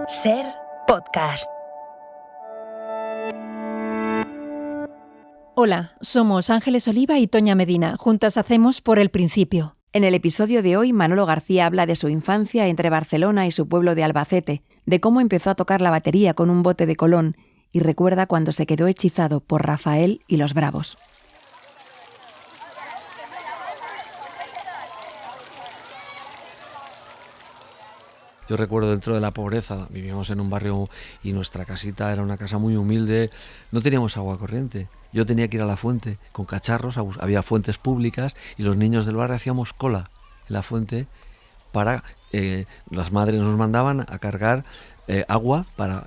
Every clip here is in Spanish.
Ser podcast. Hola, somos Ángeles Oliva y Toña Medina. Juntas hacemos Por el Principio. En el episodio de hoy, Manolo García habla de su infancia entre Barcelona y su pueblo de Albacete, de cómo empezó a tocar la batería con un bote de Colón y recuerda cuando se quedó hechizado por Rafael y los Bravos. Yo recuerdo dentro de la pobreza, vivíamos en un barrio y nuestra casita era una casa muy humilde, no teníamos agua corriente. Yo tenía que ir a la fuente con cacharros, había fuentes públicas y los niños del barrio hacíamos cola en la fuente para, las madres nos mandaban a cargar agua para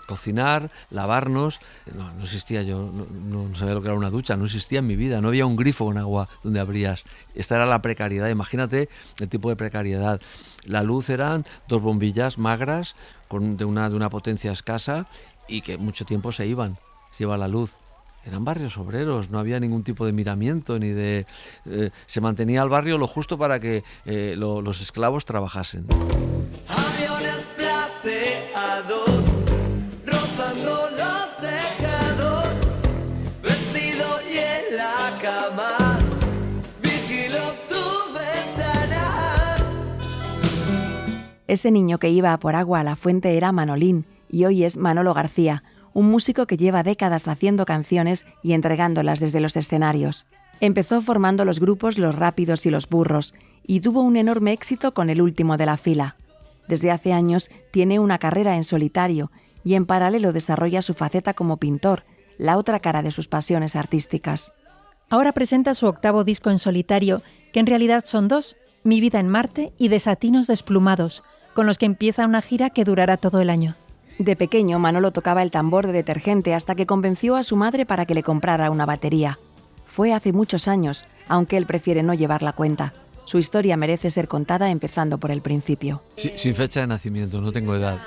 cocinar, lavarnos. No existía, yo no sabía lo que era una ducha, no existía en mi vida, no había un grifo con agua donde abrías. Esta era la precariedad, imagínate el tipo de precariedad. La luz eran 2 bombillas magras de una potencia escasa y que mucho tiempo se iba la luz. Eran barrios obreros, no había ningún tipo de miramiento ni de... se mantenía el barrio lo justo para que los esclavos trabajasen. Aviones plateados rozando los tejados, vestido y en la cama, vigilo tu ventana. Ese niño que iba a por agua a la fuente era Manolín y hoy es Manolo García, un músico que lleva décadas haciendo canciones y entregándolas desde los escenarios. Empezó formando los grupos Los Rápidos y Los Burros y tuvo un enorme éxito con El Último de la Fila. Desde hace años tiene una carrera en solitario y en paralelo desarrolla su faceta como pintor, la otra cara de sus pasiones artísticas. Ahora presenta su 8º disco en solitario, que en realidad son 2, Mi vida en Marte y Desatinos desplumados, con los que empieza una gira que durará todo el año. De pequeño, Manolo tocaba el tambor de detergente hasta que convenció a su madre para que le comprara una batería. Fue hace muchos años, aunque él prefiere no llevar la cuenta. Su historia merece ser contada empezando por el principio. Sí, sin fecha de nacimiento, no tengo edad.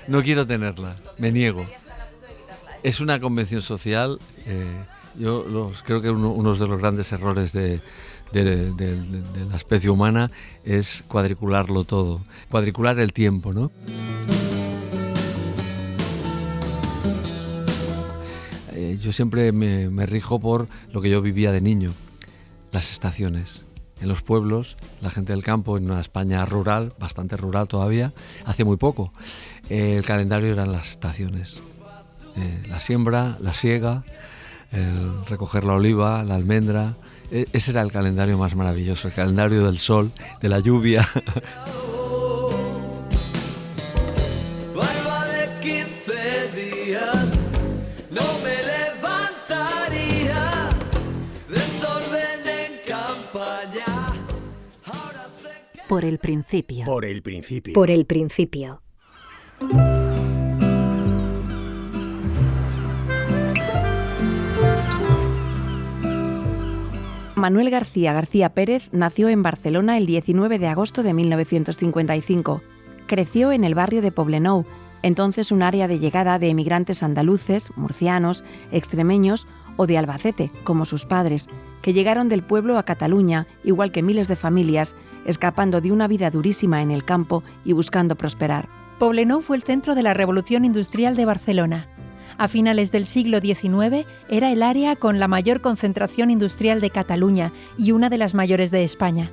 No quiero tenerla, me niego. Es una convención social, creo que uno de los grandes errores de la especie humana es cuadricularlo todo, cuadricular el tiempo, ¿no? Yo siempre me rijo por lo que yo vivía de niño, las estaciones. En los pueblos, la gente del campo, en una España rural, bastante rural todavía, hace muy poco, el calendario eran las estaciones. La siembra, la siega, el recoger la oliva, la almendra. Ese era el calendario más maravilloso, el calendario del sol, de la lluvia. Barba de 15 días, no me levantaría, desorden en campaña. Ahora sé que... Por el principio. Por el principio. Por el principio. Manuel García Pérez nació en Barcelona el 19 de agosto de 1955. Creció en el barrio de Poblenou, entonces un área de llegada de emigrantes andaluces, murcianos, extremeños o de Albacete, como sus padres, que llegaron del pueblo a Cataluña, igual que miles de familias, escapando de una vida durísima en el campo y buscando prosperar. Poblenou fue el centro de la Revolución Industrial de Barcelona. A finales del siglo XIX era el área con la mayor concentración industrial de Cataluña y una de las mayores de España.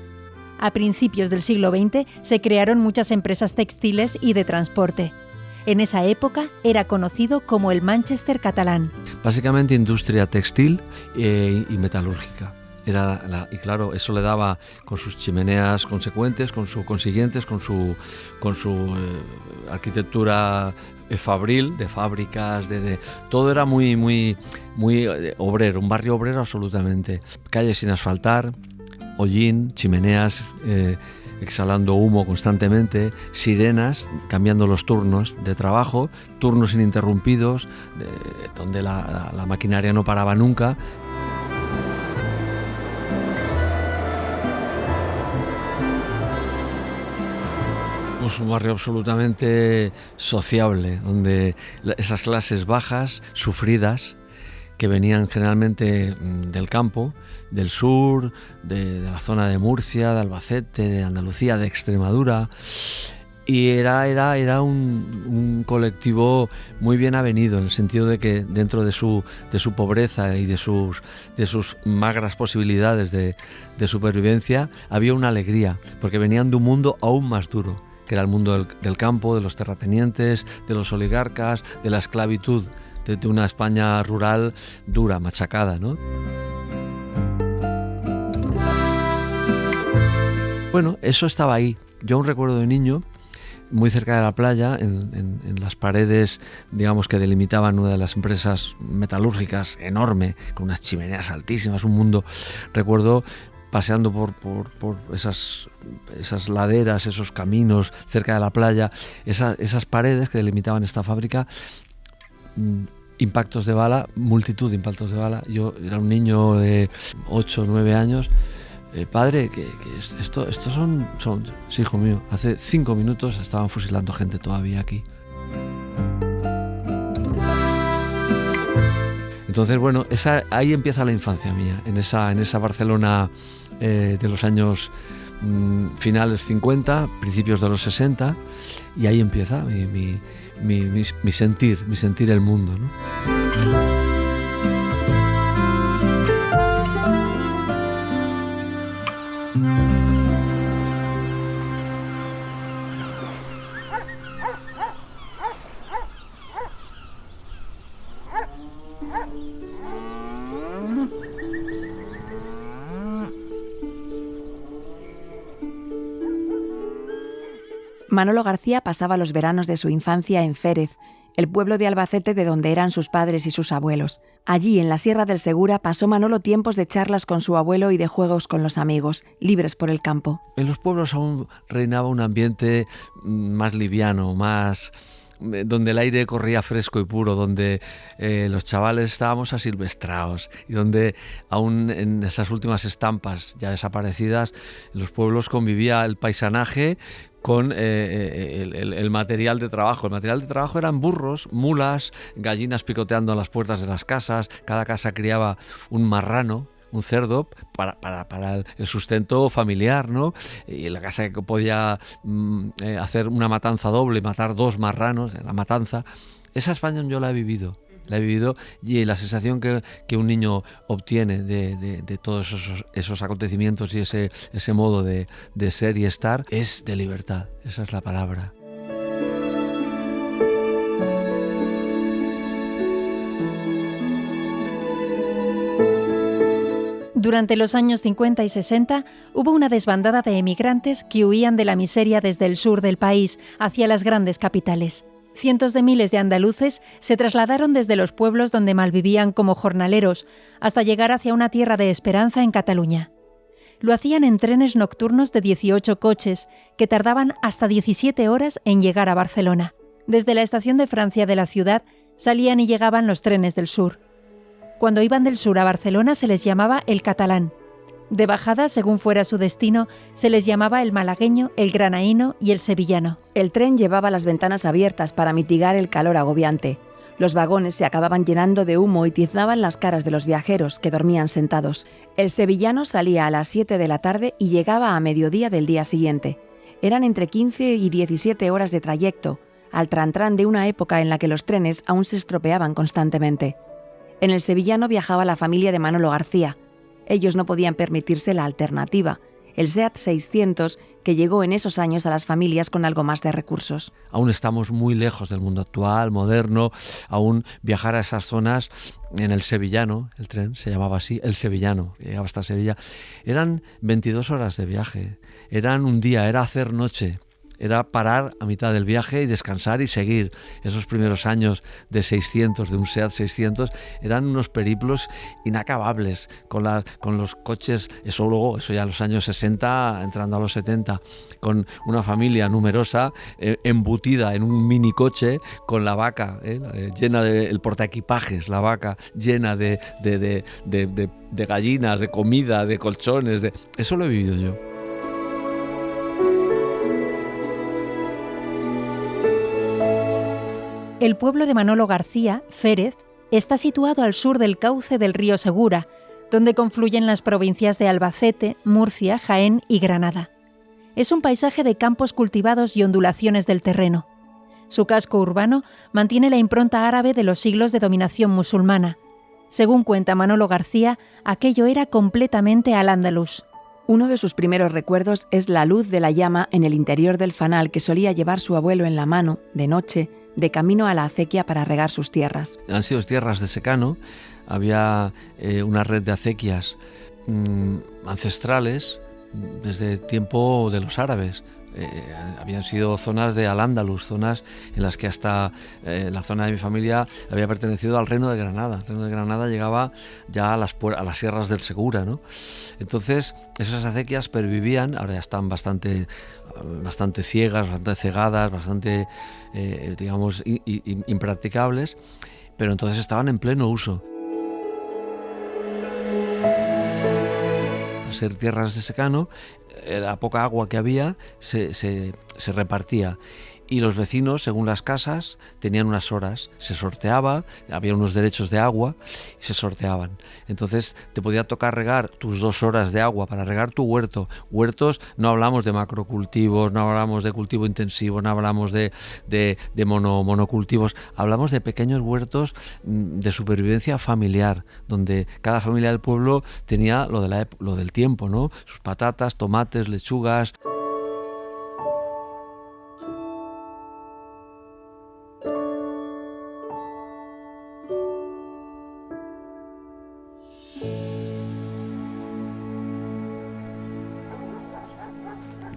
A principios del siglo XX se crearon muchas empresas textiles y de transporte. En esa época era conocido como el Manchester catalán. Básicamente industria textil y metalúrgica. Y claro, eso le daba con sus chimeneas consecuentes, con su arquitectura fabril, de fábricas, todo era muy obrero, un barrio obrero absolutamente. Calles sin asfaltar, hollín, chimeneas exhalando humo constantemente, sirenas cambiando los turnos de trabajo, turnos ininterrumpidos, donde la maquinaria no paraba nunca. Pues un barrio absolutamente sociable, donde esas clases bajas, sufridas, que venían generalmente del campo, del sur, de la zona de Murcia, de Albacete, de Andalucía, de Extremadura, Y era un colectivo muy bien avenido, en el sentido de que dentro de su pobreza y de sus magras posibilidades de supervivencia, había una alegría, porque venían de un mundo aún más duro, que era el mundo del campo, de los terratenientes, de los oligarcas, de la esclavitud, de una España rural dura, machacada, ¿no? Bueno, eso estaba ahí. Yo aún recuerdo de niño, muy cerca de la playa, en las paredes, digamos, que delimitaban una de las empresas metalúrgicas, enorme, con unas chimeneas altísimas, un mundo. Recuerdo paseando por esas laderas, esos caminos cerca de la playa, esas paredes que delimitaban esta fábrica, impactos de bala, multitud de impactos de bala. Yo era un niño de 8 o 9 años. Padre, que estos son, sí, hijo mío, hace 5 minutos estaban fusilando gente todavía aquí. Entonces, bueno, ahí empieza la infancia mía, en esa Barcelona de los años finales 50, principios de los 60, y ahí empieza mi sentir el mundo, ¿no? Manolo García pasaba los veranos de su infancia en Férez, el pueblo de Albacete de donde eran sus padres y sus abuelos. Allí, en la Sierra del Segura, pasó Manolo tiempos de charlas con su abuelo y de juegos con los amigos, libres por el campo. En los pueblos aún reinaba un ambiente más liviano, más donde el aire corría fresco y puro, donde los chavales estábamos asilvestrados y donde aún en esas últimas estampas ya desaparecidas, en los pueblos convivía el paisanaje con el material de trabajo. El material de trabajo eran burros, mulas, gallinas picoteando en las puertas de las casas. Cada casa criaba un marrano, un cerdo, para el sustento familiar, ¿no? Y la casa que podía hacer una matanza doble, matar 2 marranos, la matanza. Esa España yo la he vivido, y la sensación que un niño obtiene de todos esos acontecimientos y ese modo de ser y estar es de libertad. Esa es la palabra. Durante los años 50 y 60 hubo una desbandada de emigrantes que huían de la miseria desde el sur del país hacia las grandes capitales. Cientos de miles de andaluces se trasladaron desde los pueblos donde malvivían como jornaleros hasta llegar hacia una tierra de esperanza en Cataluña. Lo hacían en trenes nocturnos de 18 coches que tardaban hasta 17 horas en llegar a Barcelona. Desde la estación de Francia de la ciudad salían y llegaban los trenes del sur. Cuando iban del sur a Barcelona se les llamaba el catalán. De bajada, según fuera su destino, se les llamaba el malagueño, el granaíno y el sevillano. El tren llevaba las ventanas abiertas para mitigar el calor agobiante. Los vagones se acababan llenando de humo y tiznaban las caras de los viajeros, que dormían sentados. El sevillano salía a las 7 de la tarde y llegaba a mediodía del día siguiente. Eran entre 15 y 17 horas de trayecto, al trantrán de una época en la que los trenes aún se estropeaban constantemente. En el sevillano viajaba la familia de Manolo García. Ellos no podían permitirse la alternativa, el SEAT 600, que llegó en esos años a las familias con algo más de recursos. Aún estamos muy lejos del mundo actual, moderno. Aún viajar a esas zonas en el sevillano, el tren se llamaba así, el sevillano, llegaba hasta Sevilla, eran 22 horas de viaje, eran un día, era hacer noche. Era parar a mitad del viaje y descansar y seguir. Esos primeros años de un SEAT 600, eran unos periplos inacabables con los coches, eso ya en los años 60, entrando a los 70, con una familia numerosa, embutida en un minicoche, con la vaca llena el portaequipajes, la vaca llena de gallinas, de comida, de colchones. Eso lo he vivido yo. El pueblo de Manolo García, Férez, está situado al sur del cauce del río Segura, donde confluyen las provincias de Albacete, Murcia, Jaén y Granada. Es un paisaje de campos cultivados y ondulaciones del terreno. Su casco urbano mantiene la impronta árabe de los siglos de dominación musulmana. Según cuenta Manolo García, aquello era completamente al-ándalus. Uno de sus primeros recuerdos es la luz de la llama en el interior del fanal que solía llevar su abuelo en la mano, de noche, de camino a la acequia para regar sus tierras. Han sido tierras de secano, había una red de acequias ancestrales desde el tiempo de los árabes. Habían sido zonas de Al-Ándalus, zonas en las que hasta la zona de mi familia había pertenecido al Reino de Granada. El Reino de Granada llegaba ya a las sierras del Segura, ¿no? Entonces, esas acequias pervivían, ahora ya están bastante ciegas, bastante cegadas, bastante, digamos, impracticables, pero entonces estaban en pleno uso. Al ser tierras de secano, la poca agua que había se repartía y los vecinos, según las casas, tenían unas horas, se sorteaba, había unos derechos de agua y se sorteaban. Entonces te podía tocar regar tus 2 horas de agua para regar tu huerto. Huertos, no hablamos de macrocultivos, no hablamos de cultivo intensivo, no hablamos de monocultivos, hablamos de pequeños huertos de supervivencia familiar, donde cada familia del pueblo tenía lo del tiempo, ¿no? Sus patatas, tomates, lechugas.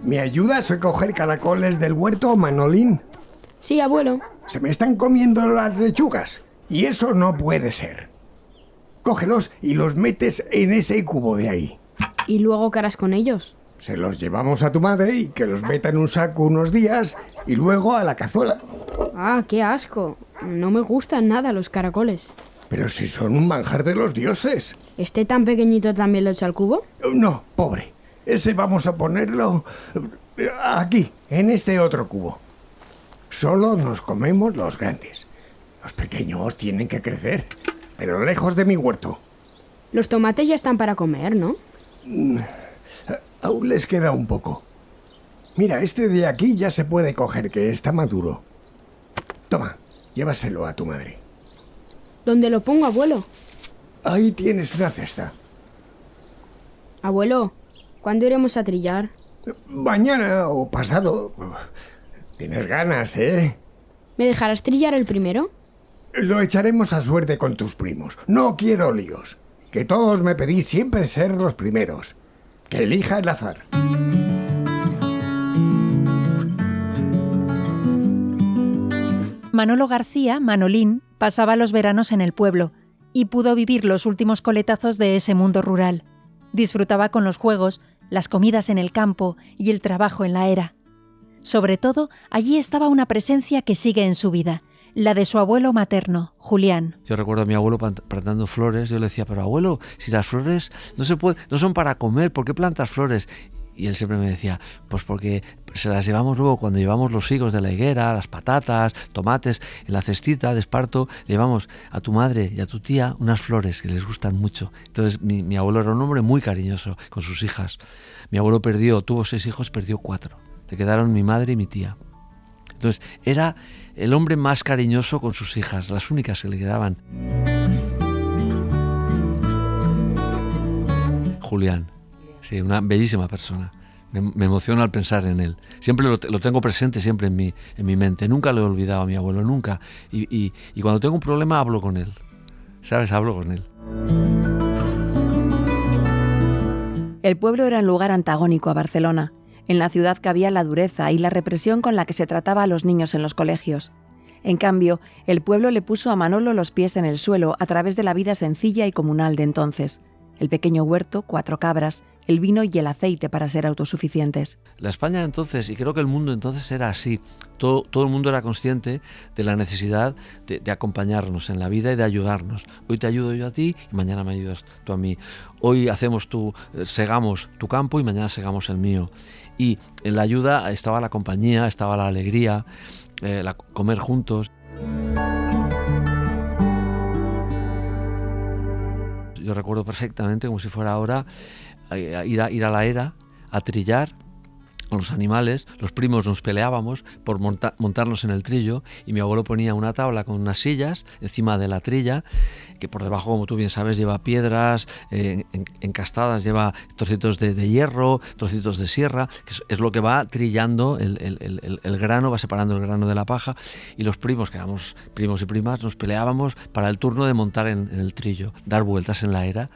¿Me ayudas a coger caracoles del huerto, Manolín? Sí, abuelo. Se me están comiendo las lechugas y eso no puede ser. Cógelos y los metes en ese cubo de ahí. ¿Y luego qué harás con ellos? Se los llevamos a tu madre y que los meta en un saco unos días y luego a la cazuela. Ah, qué asco. No me gustan nada los caracoles. Pero si son un manjar de los dioses. ¿Este tan pequeñito también lo echa al cubo? No, pobre. Ese vamos a ponerlo aquí, en este otro cubo. Solo nos comemos los grandes. Los pequeños tienen que crecer, pero lejos de mi huerto. Los tomates ya están para comer, ¿no? Aún les queda un poco. Mira, este de aquí ya se puede coger, que está maduro. Toma, llévaselo a tu madre. ¿Dónde lo pongo, abuelo? Ahí tienes una cesta. Abuelo, ¿cuándo iremos a trillar? Mañana o pasado. Tienes ganas, ¿eh? ¿Me dejarás trillar el primero? Lo echaremos a suerte con tus primos. No quiero líos. Que todos me pedís siempre ser los primeros. Que elija el azar. Manolo García, Manolín, pasaba los veranos en el pueblo y pudo vivir los últimos coletazos de ese mundo rural. Disfrutaba con los juegos, las comidas en el campo y el trabajo en la era. Sobre todo, allí estaba una presencia que sigue en su vida, la de su abuelo materno, Julián. Yo recuerdo a mi abuelo plantando flores. Yo le decía, pero abuelo, si las flores no son para comer, ¿por qué plantas flores? Y él siempre me decía, pues porque se las llevamos luego cuando llevamos los higos de la higuera, las patatas, tomates, en la cestita de esparto, llevamos a tu madre y a tu tía unas flores que les gustan mucho. Entonces mi abuelo era un hombre muy cariñoso con sus hijas. Mi abuelo tuvo 6 hijos, perdió 4. Le quedaron mi madre y mi tía. Entonces era el hombre más cariñoso con sus hijas, las únicas que le quedaban. Julián. Sí, una bellísima persona. Me emociona al pensar en él. Siempre lo tengo presente siempre en mi mente. Nunca lo he olvidado a mi abuelo, nunca. Y cuando tengo un problema hablo con él. ¿Sabes? Hablo con él. El pueblo era un lugar antagónico a Barcelona. En la ciudad cabía la dureza y la represión con la que se trataba a los niños en los colegios. En cambio, el pueblo le puso a Manolo los pies en el suelo a través de la vida sencilla y comunal de entonces. El pequeño huerto, 4 cabras, el vino y el aceite para ser autosuficientes. La España entonces, y creo que el mundo entonces era así, todo el mundo era consciente de la necesidad de acompañarnos en la vida y de ayudarnos. Hoy te ayudo yo a ti y mañana me ayudas tú a mí. Hoy segamos tu campo y mañana segamos el mío. Y en la ayuda estaba la compañía, estaba la alegría, comer juntos. Yo recuerdo perfectamente, como si fuera ahora, ir a la era, a trillar, con los animales. Los primos nos peleábamos por montarnos en el trillo, y mi abuelo ponía una tabla con unas sillas encima de la trilla, que por debajo, como tú bien sabes, lleva piedras encastadas, lleva trocitos de hierro, trocitos de sierra, que es lo que va trillando el grano, va separando el grano de la paja, y los primos, que éramos primos y primas, nos peleábamos para el turno de montar en el trillo, dar vueltas en la era.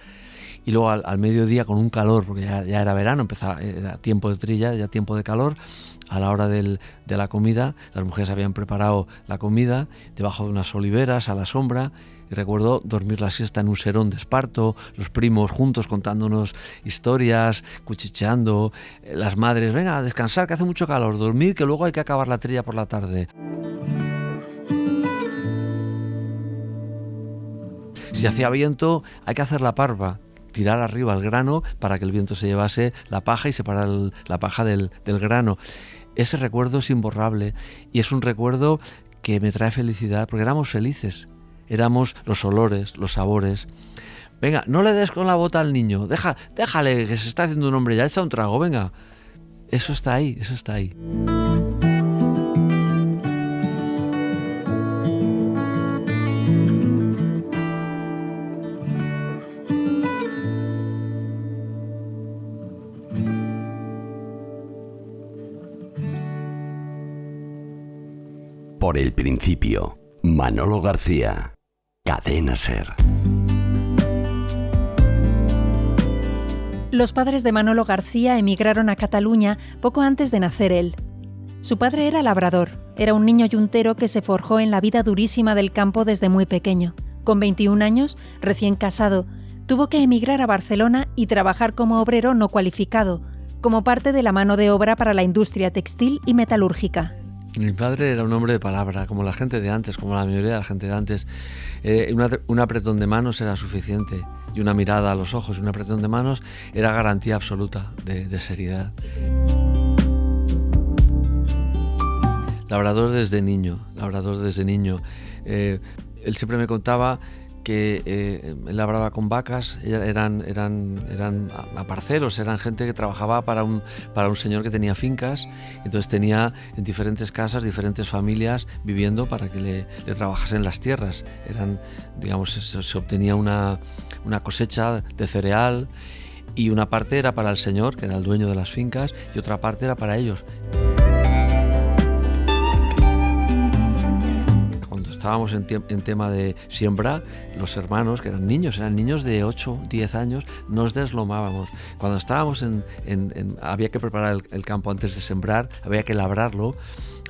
Y luego al mediodía, con un calor, porque ya era verano, era tiempo de trilla, ya tiempo de calor, a la hora de la comida, las mujeres habían preparado la comida debajo de unas oliveras, a la sombra, y recuerdo dormir la siesta en un serón de esparto, los primos juntos contándonos historias, cuchicheando, las madres, venga, a descansar, que hace mucho calor, dormid, que luego hay que acabar la trilla por la tarde. Si hacía viento, hay que hacer la parva, tirar arriba el grano para que el viento se llevase la paja y separar la paja del grano. Ese recuerdo es imborrable, y es un recuerdo que me trae felicidad, porque éramos felices, éramos los olores, los sabores. Venga, no le des con la bota al niño, déjale, que se está haciendo un hombre, ya echa un trago, venga. Eso está ahí, eso está ahí. Por el principio, Manolo García, Cadena SER. Los padres de Manolo García emigraron a Cataluña poco antes de nacer él. Su padre era labrador, era un niño yuntero que se forjó en la vida durísima del campo desde muy pequeño. Con 21 años, recién casado, tuvo que emigrar a Barcelona y trabajar como obrero no cualificado, como parte de la mano de obra para la industria textil y metalúrgica. Mi padre era un hombre de palabra, como la gente de antes, como la mayoría de la gente de antes. Un apretón de manos era suficiente, y una mirada a los ojos y un apretón de manos era garantía absoluta de seriedad. Labrador desde niño. Él siempre me contaba que él labraba con vacas, eran aparceros, eran gente que trabajaba para un señor que tenía fincas, entonces tenía en diferentes casas, diferentes familias viviendo para que le trabajasen las tierras. Se obtenía una cosecha de cereal, y una parte era para el señor, que era el dueño de las fincas, y otra parte era para ellos. Estábamos en tema de siembra, los hermanos, que eran niños de 8, 10 años, nos deslomábamos. Cuando estábamos había que preparar el campo antes de sembrar, había que labrarlo.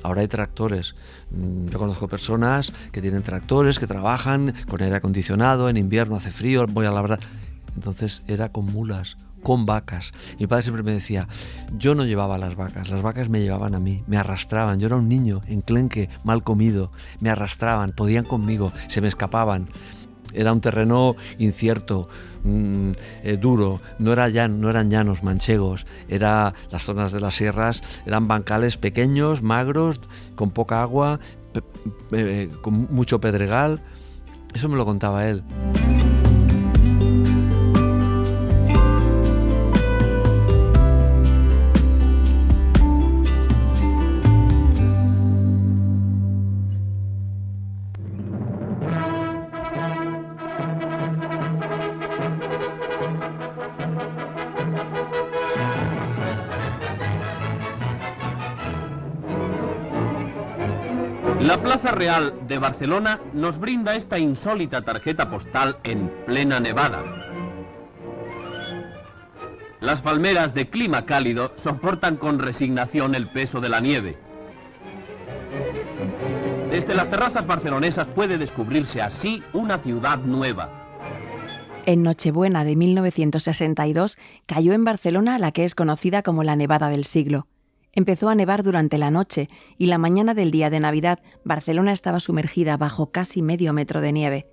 Ahora hay tractores. Yo conozco personas que tienen tractores, que trabajan con aire acondicionado, en invierno hace frío, voy a labrar. Entonces era con mulas, con vacas. Mi padre siempre me decía, yo no llevaba las vacas me llevaban a mí, me arrastraban. Yo era un niño enclenque, mal comido, me arrastraban, podían conmigo, se me escapaban. Era un terreno incierto, duro, no eran llanos manchegos, las zonas de las sierras eran bancales pequeños, magros, con poca agua, con mucho pedregal. Eso me lo contaba él. La Plaza Real de Barcelona nos brinda esta insólita tarjeta postal en plena nevada. Las palmeras de clima cálido soportan con resignación el peso de la nieve. Desde las terrazas barcelonesas puede descubrirse así una ciudad nueva. En Nochebuena de 1962 cayó en Barcelona la que es conocida como la nevada del siglo. Empezó a nevar durante la noche y la mañana del día de Navidad Barcelona estaba sumergida bajo casi medio metro de nieve.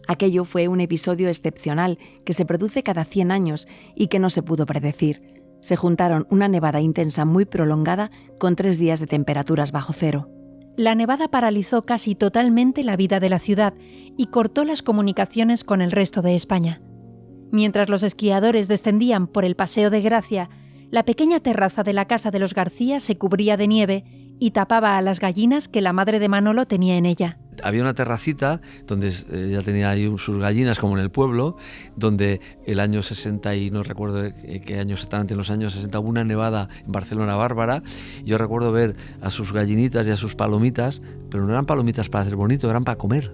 Aquello fue un episodio excepcional que se produce cada 100 años y que no se pudo predecir. Se juntaron una nevada intensa muy prolongada con 3 días de temperaturas bajo cero. La nevada paralizó casi totalmente la vida de la ciudad y cortó las comunicaciones con el resto de España. Mientras los esquiadores descendían por el Paseo de Gracia, La pequeña terraza de la casa de los García se cubría de nieve y tapaba a las gallinas que la madre de Manolo tenía en ella. Había una terracita donde ella tenía ahí sus gallinas, como en el pueblo, donde el año 60, y no recuerdo qué año exactamente, en los años 60 hubo una nevada en Barcelona bárbara. Yo recuerdo ver a sus gallinitas y a sus palomitas, pero no eran palomitas para hacer bonito, eran para comer.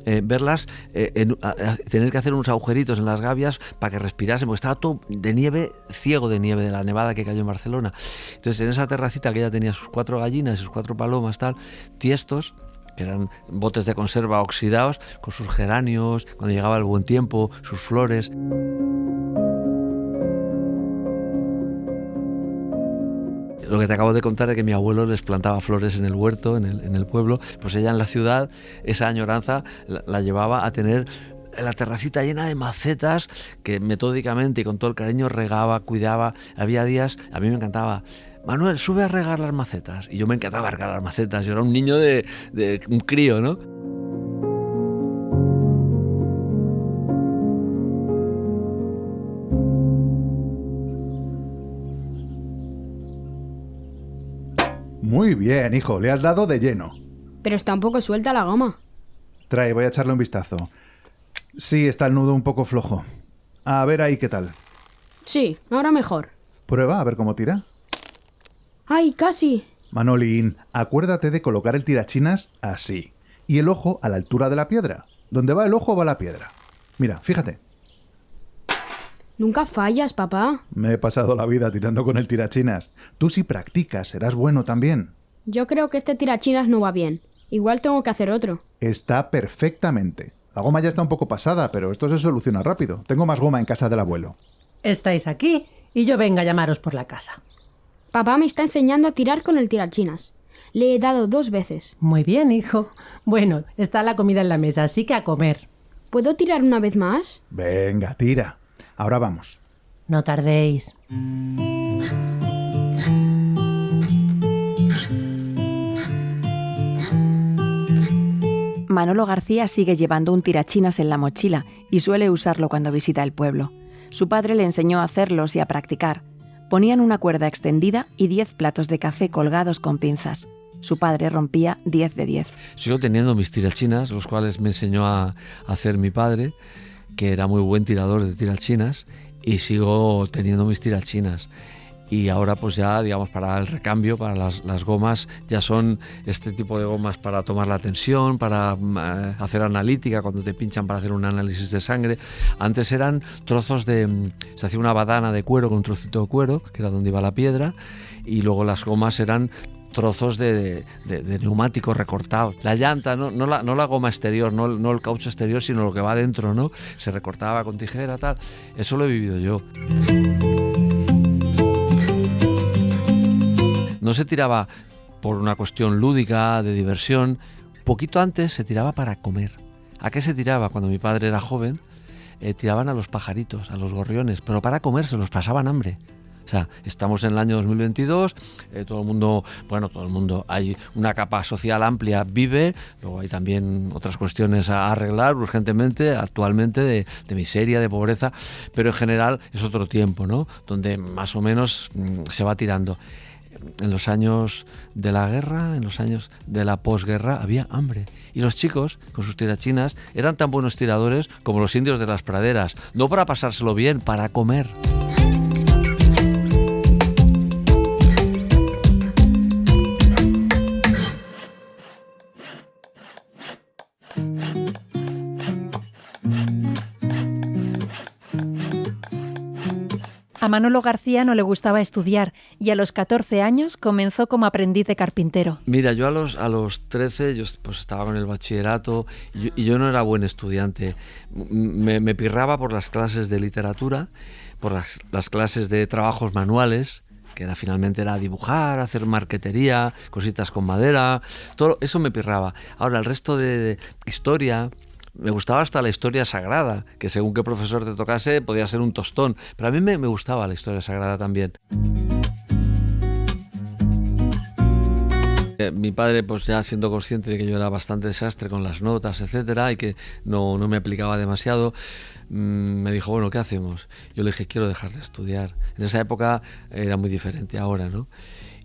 Verlas, tener que hacer unos agujeritos en las gavias para que respirasen, porque estaba todo de nieve, ciego de nieve, de la nevada que cayó en Barcelona. Entonces, en esa terracita que ella tenía sus 4 gallinas y sus 4 palomas, tal, tiestos, que eran botes de conserva oxidados, con sus geranios, cuando llegaba el buen tiempo, sus flores. Lo que te acabo de contar es que mi abuelo les plantaba flores en el huerto, en el pueblo. Pues ella en la ciudad, esa añoranza la llevaba a tener la terracita llena de macetas que metódicamente y con todo el cariño regaba, cuidaba. Había días, a mí me encantaba: Manuel, sube a regar las macetas. Y yo me encantaba regar las macetas. Yo era un niño de un crío, ¿no? Muy bien, hijo, le has dado de lleno. Pero está un poco suelta la goma. Trae, voy a echarle un vistazo. Sí, está el nudo un poco flojo. A ver ahí qué tal. Sí, ahora mejor. Prueba, a ver cómo tira. ¡Ay, casi! Manolín, acuérdate de colocar el tirachinas así. Y el ojo a la altura de la piedra. Donde va el ojo va la piedra. Mira, fíjate. Nunca fallas, papá. Me he pasado la vida tirando con el tirachinas. Tú si practicas, serás bueno también. Yo creo que este tirachinas no va bien. Igual tengo que hacer otro. Está perfectamente. La goma ya está un poco pasada, pero esto se soluciona rápido. Tengo más goma en casa del abuelo. Estáis aquí y yo vengo a llamaros por la casa. Papá me está enseñando a tirar con el tirachinas. Le he dado 2 veces. Muy bien, hijo. Bueno, está la comida en la mesa, así que a comer. ¿Puedo tirar una vez más? Venga, tira. Ahora vamos. No tardéis. Manolo García sigue llevando un tirachinas en la mochila y suele usarlo cuando visita el pueblo. Su padre le enseñó a hacerlos y a practicar. Ponían una cuerda extendida y 10 platos de café colgados con pinzas. Su padre rompía 10 de 10. Sigo teniendo mis tirachinas, los cuales me enseñó a hacer mi padre, que era muy buen tirador de tirachinas, y sigo teniendo mis tirachinas. Y ahora pues ya, digamos, para el recambio, para las gomas, ya son este tipo de gomas para tomar la tensión, para hacer analítica, cuando te pinchan para hacer un análisis de sangre. Antes eran trozos se hacía una badana de cuero con un trocito de cuero, que era donde iba la piedra, y luego las gomas eran trozos de neumáticos recortados. La llanta, no la goma exterior, no el caucho exterior, sino lo que va dentro, ¿no? Se recortaba con tijera, tal. Eso lo he vivido yo. No se tiraba por una cuestión lúdica, de diversión. Poquito antes se tiraba para comer. ¿A qué se tiraba? Cuando mi padre era joven, tiraban a los pajaritos, a los gorriones, pero para comérselos, pasaban hambre. O sea, estamos en el año 2022, todo el mundo, hay una capa social amplia, vive, luego hay también otras cuestiones a arreglar urgentemente, actualmente, de miseria, de pobreza, pero en general es otro tiempo, ¿no? Donde más o menos se va tirando. En los años de la guerra, en los años de la posguerra, había hambre. Y los chicos, con sus tirachinas, eran tan buenos tiradores como los indios de las praderas. No para pasárselo bien, para comer. A Manolo García no le gustaba estudiar y a los 14 años comenzó como aprendiz de carpintero. Mira, yo a los 13 yo pues estaba en el bachillerato y yo no era buen estudiante. Me pirraba por las clases de literatura, por las clases de trabajos manuales, que finalmente era dibujar, hacer marquetería, cositas con madera, todo eso me pirraba. Ahora, el resto de historia... Me gustaba hasta la historia sagrada, que según qué profesor te tocase podía ser un tostón, pero a mí me gustaba la historia sagrada también. Mi padre, pues ya siendo consciente de que yo era bastante desastre con las notas, etcétera, y que no me aplicaba demasiado, me dijo, bueno, ¿qué hacemos? Yo le dije, quiero dejar de estudiar. En esa época era muy diferente ahora, ¿no?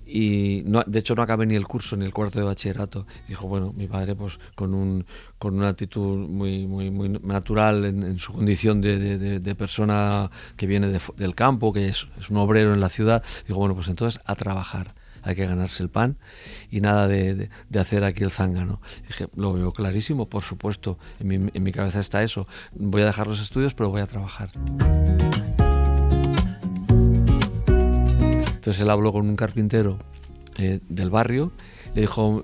Y de hecho no acabé ni el curso ni el cuarto de bachillerato. Dijo, bueno, mi padre, pues con una actitud muy natural en su condición de persona que viene del campo, que es un obrero en la ciudad, dijo, bueno, pues entonces a trabajar. Hay que ganarse el pan y nada de hacer aquí el zángano. Dije, lo veo clarísimo, por supuesto, en mi cabeza está eso. Voy a dejar los estudios, pero voy a trabajar. Entonces él habló con un carpintero del barrio, le dijo,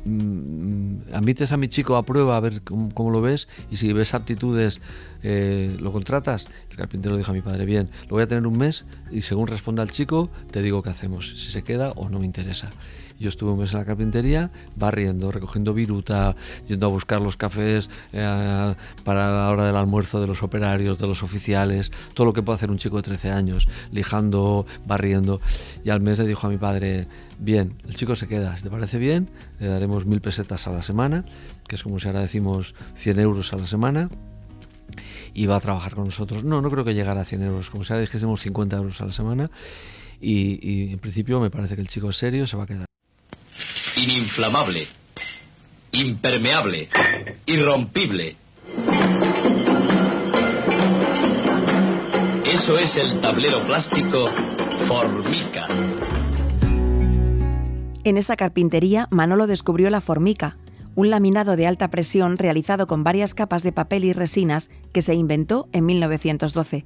admites a mi chico a prueba a ver cómo lo ves, y si ves aptitudes lo contratas. El carpintero dijo a mi padre, bien, lo voy a tener un mes y según responda el chico te digo qué hacemos, si se queda o no me interesa. Yo estuve un mes en la carpintería barriendo, recogiendo viruta, yendo a buscar los cafés para la hora del almuerzo de los operarios, de los oficiales, todo lo que puede hacer un chico de 13 años, lijando, barriendo. Y al mes le dijo a mi padre, bien, el chico se queda, si te parece bien, le daremos 1.000 pesetas a la semana, que es como si ahora decimos 100 euros a la semana, y va a trabajar con nosotros. No creo que llegara a 100 euros, como si ahora dijésemos 50 euros a la semana, y en principio me parece que el chico es serio, se va a quedar. Ininflamable, impermeable, irrompible. Eso es el tablero plástico Formica. En esa carpintería, Manolo descubrió la formica, un laminado de alta presión realizado con varias capas de papel y resinas que se inventó en 1912.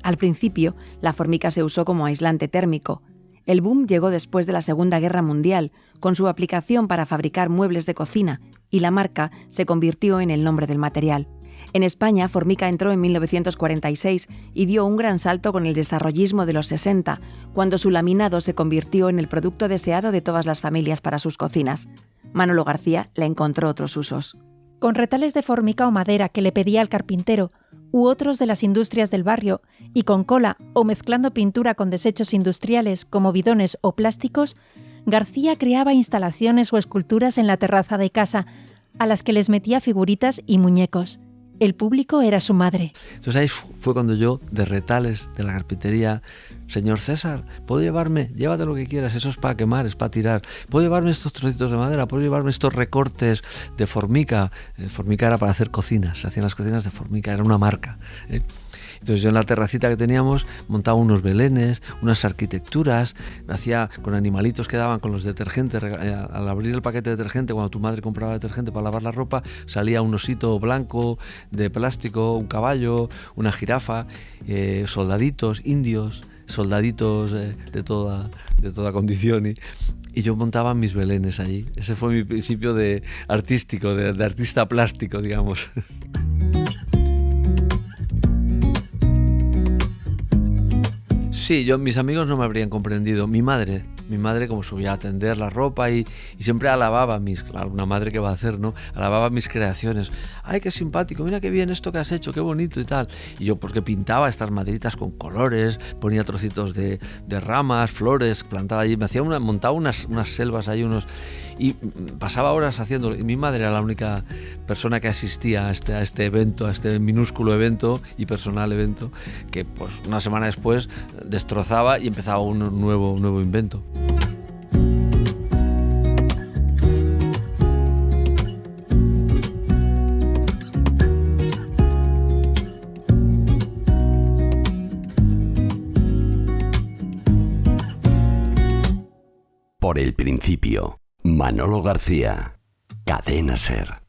Al principio, la formica se usó como aislante térmico. El boom llegó después de la Segunda Guerra Mundial, con su aplicación para fabricar muebles de cocina, y la marca se convirtió en el nombre del material. En España, Formica entró en 1946 y dio un gran salto con el desarrollismo de los 60, cuando su laminado se convirtió en el producto deseado de todas las familias para sus cocinas. Manolo García le encontró otros usos. Con retales de formica o madera que le pedía al carpintero, u otros de las industrias del barrio, y con cola o mezclando pintura con desechos industriales como bidones o plásticos, García creaba instalaciones o esculturas en la terraza de casa, a las que les metía figuritas y muñecos. El público era su madre. Entonces ahí fue cuando yo, de retales de la carpintería, señor César, ¿puedo llevarme? Llévate lo que quieras, eso es para quemar, es para tirar. ¿Puedo llevarme estos trocitos de madera? ¿Puedo llevarme estos recortes de Formica? Formica era para hacer cocinas, se hacían las cocinas de Formica, era una marca. Entonces yo en la terracita que teníamos montaba unos belenes, unas arquitecturas, hacía con animalitos que daban con los detergentes. Al abrir el paquete de detergente, cuando tu madre compraba detergente para lavar la ropa, salía un osito blanco de plástico, un caballo, una jirafa, soldaditos indios, soldaditos de toda condición, y yo montaba mis belenes allí. Ese fue mi principio de artístico, de artista plástico, digamos. Sí, mis amigos no me habrían comprendido. Mi madre como subía a atender la ropa y siempre alababa claro, una madre que va a hacer, ¿no? Alababa mis creaciones. ¡Ay, qué simpático! Mira qué bien esto que has hecho, qué bonito y tal. Y yo, porque pintaba estas maderitas con colores, ponía trocitos de ramas, flores, plantaba allí, montaba unas selvas ahí, y pasaba horas haciéndolo. Y mi madre era la única persona que asistía a este evento, a este minúsculo evento y personal evento, que pues una semana después destrozaba y empezaba un nuevo invento. Por el principio, Manolo García, Cadena SER.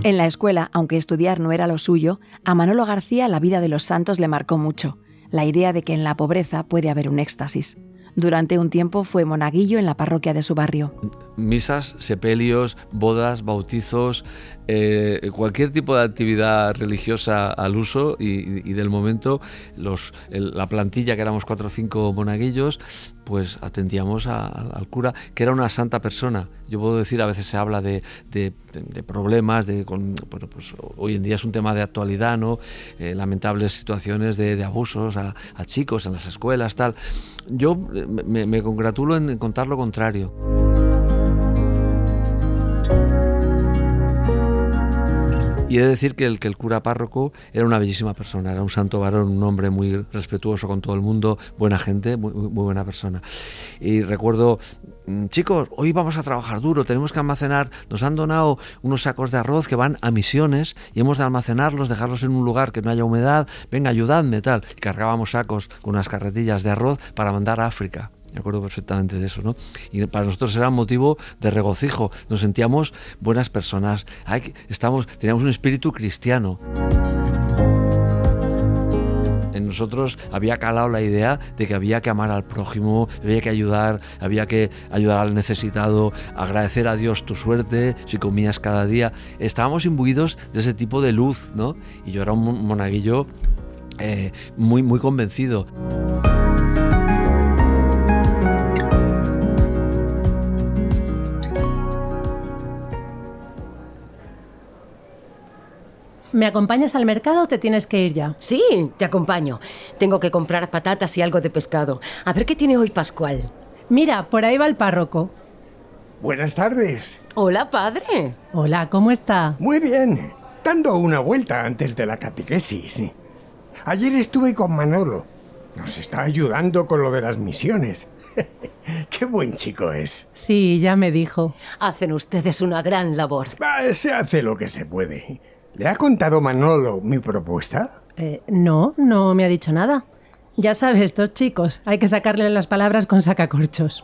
En la escuela, aunque estudiar no era lo suyo, a Manolo García la vida de los santos le marcó mucho. La idea de que en la pobreza puede haber un éxtasis. Durante un tiempo fue monaguillo en la parroquia de su barrio. Misas, sepelios, bodas, bautizos, cualquier tipo de actividad religiosa al uso y del momento, la plantilla, que éramos 4 o 5 monaguillos, pues atendíamos al cura, que era una santa persona. Yo puedo decir, a veces se habla de problemas, bueno, pues hoy en día es un tema de actualidad, ¿no? Lamentables situaciones de abusos a chicos en las escuelas, tal. Yo me congratulo en contar lo contrario. Y he de decir que el cura párroco era una bellísima persona, era un santo varón, un hombre muy respetuoso con todo el mundo, buena gente, muy buena persona. Y recuerdo, chicos, hoy vamos a trabajar duro, tenemos que almacenar, nos han donado unos sacos de arroz que van a misiones y hemos de almacenarlos, dejarlos en un lugar que no haya humedad, venga, ayudadme, tal. Y cargábamos sacos con unas carretillas de arroz para mandar a África. Me acuerdo perfectamente de eso, ¿no? Y para nosotros era un motivo de regocijo. Nos sentíamos buenas personas. Teníamos un espíritu cristiano. En nosotros había calado la idea de que había que amar al prójimo, había que ayudar al necesitado, agradecer a Dios tu suerte si comías cada día. Estábamos imbuidos de ese tipo de luz, ¿no? Y yo era un monaguillo muy, muy convencido. ¿Me acompañas al mercado o te tienes que ir ya? Sí, te acompaño. Tengo que comprar patatas y algo de pescado. A ver qué tiene hoy Pascual. Mira, por ahí va el párroco. Buenas tardes. Hola, padre. Hola, ¿cómo está? Muy bien. Dando una vuelta antes de la catequesis. Ayer estuve con Manolo. Nos está ayudando con lo de las misiones. Qué buen chico es. Sí, ya me dijo. Hacen ustedes una gran labor. Se hace lo que se puede. ¿Le ha contado Manolo mi propuesta? No me ha dicho nada. Ya sabes, estos chicos, hay que sacarle las palabras con sacacorchos.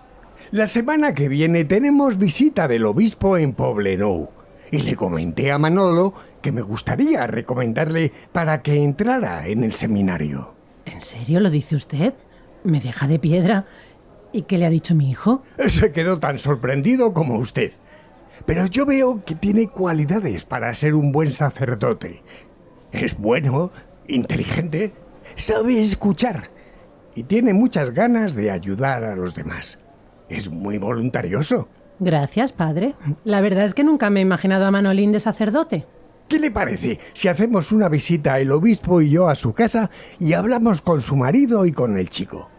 La semana que viene tenemos visita del obispo en Poblenou. Y le comenté a Manolo que me gustaría recomendarle para que entrara en el seminario. ¿En serio lo dice usted? Me deja de piedra. ¿Y qué le ha dicho mi hijo? Se quedó tan sorprendido como usted. Pero yo veo que tiene cualidades para ser un buen sacerdote. Es bueno, inteligente, sabe escuchar y tiene muchas ganas de ayudar a los demás. Es muy voluntarioso. Gracias, padre. La verdad es que nunca me he imaginado a Manolín de sacerdote. ¿Qué le parece si hacemos una visita el obispo y yo a su casa y hablamos con su marido y con el chico?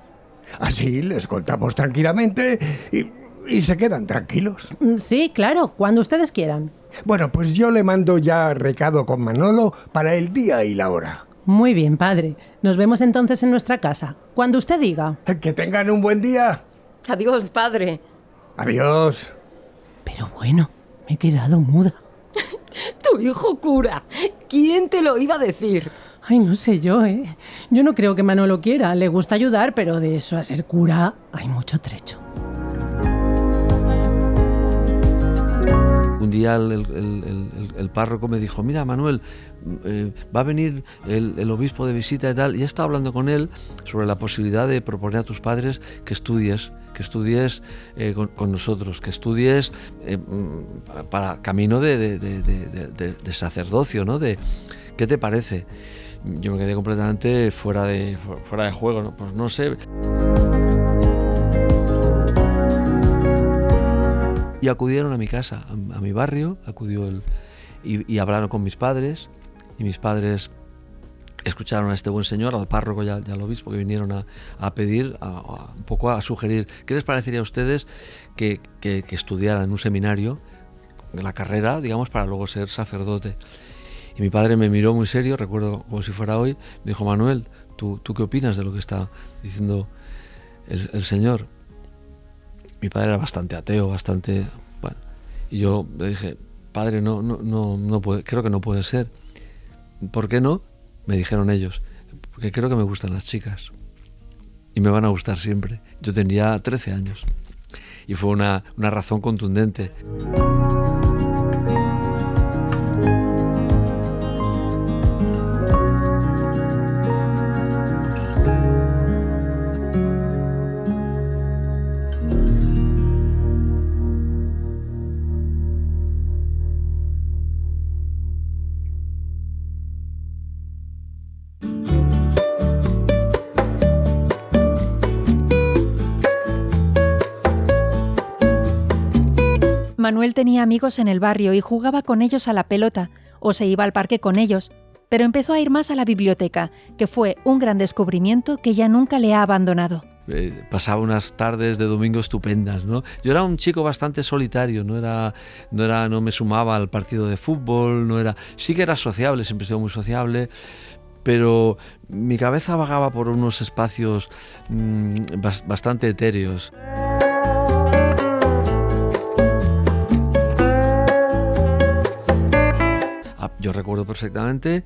Así les contamos tranquilamente y se quedan tranquilos. Sí, claro, cuando ustedes quieran. Bueno, pues yo le mando ya recado con Manolo para el día y la hora. Muy bien, padre. Nos vemos entonces en nuestra casa, cuando usted diga. Que tengan un buen día. Adiós, padre. Adiós. Pero bueno, me he quedado muda. Tu hijo cura. ¿Quién te lo iba a decir? Ay, no sé yo, ¿eh? Yo no creo que Manolo quiera. Le gusta ayudar, pero de eso a ser cura hay mucho trecho. Un día el párroco me dijo, mira, Manuel, va a venir el obispo de visita y tal, y he estado hablando con él sobre la posibilidad de proponer a tus padres que estudies con nosotros, que estudies para camino de sacerdocio, ¿no? ¿Qué te parece? Yo me quedé completamente fuera de juego, ¿no? Pues no sé. Y acudieron a mi casa, a mi barrio, y hablaron con mis padres, y mis padres escucharon a este buen señor, al párroco y al obispo, que vinieron a pedir, un poco a sugerir, ¿qué les parecería a ustedes que estudiaran en un seminario, la carrera, digamos, para luego ser sacerdote? Y mi padre me miró muy serio, recuerdo como si fuera hoy, me dijo, Manuel, ¿tú qué opinas de lo que está diciendo el señor? Mi padre era bastante ateo, bueno, y yo le dije, padre, no puede, creo que no puede ser. ¿Por qué no? Me dijeron ellos, porque creo que me gustan las chicas y me van a gustar siempre. Yo tenía 13 años y fue una razón contundente. Manuel tenía amigos en el barrio y jugaba con ellos a la pelota o se iba al parque con ellos, pero empezó a ir más a la biblioteca, que fue un gran descubrimiento que ya nunca le ha abandonado. Pasaba unas tardes de domingo estupendas, ¿no? Yo era un chico bastante solitario, no me sumaba al partido de fútbol, sí que era sociable, siempre he sido muy sociable, pero mi cabeza vagaba por unos espacios bastante etéreos. Yo recuerdo perfectamente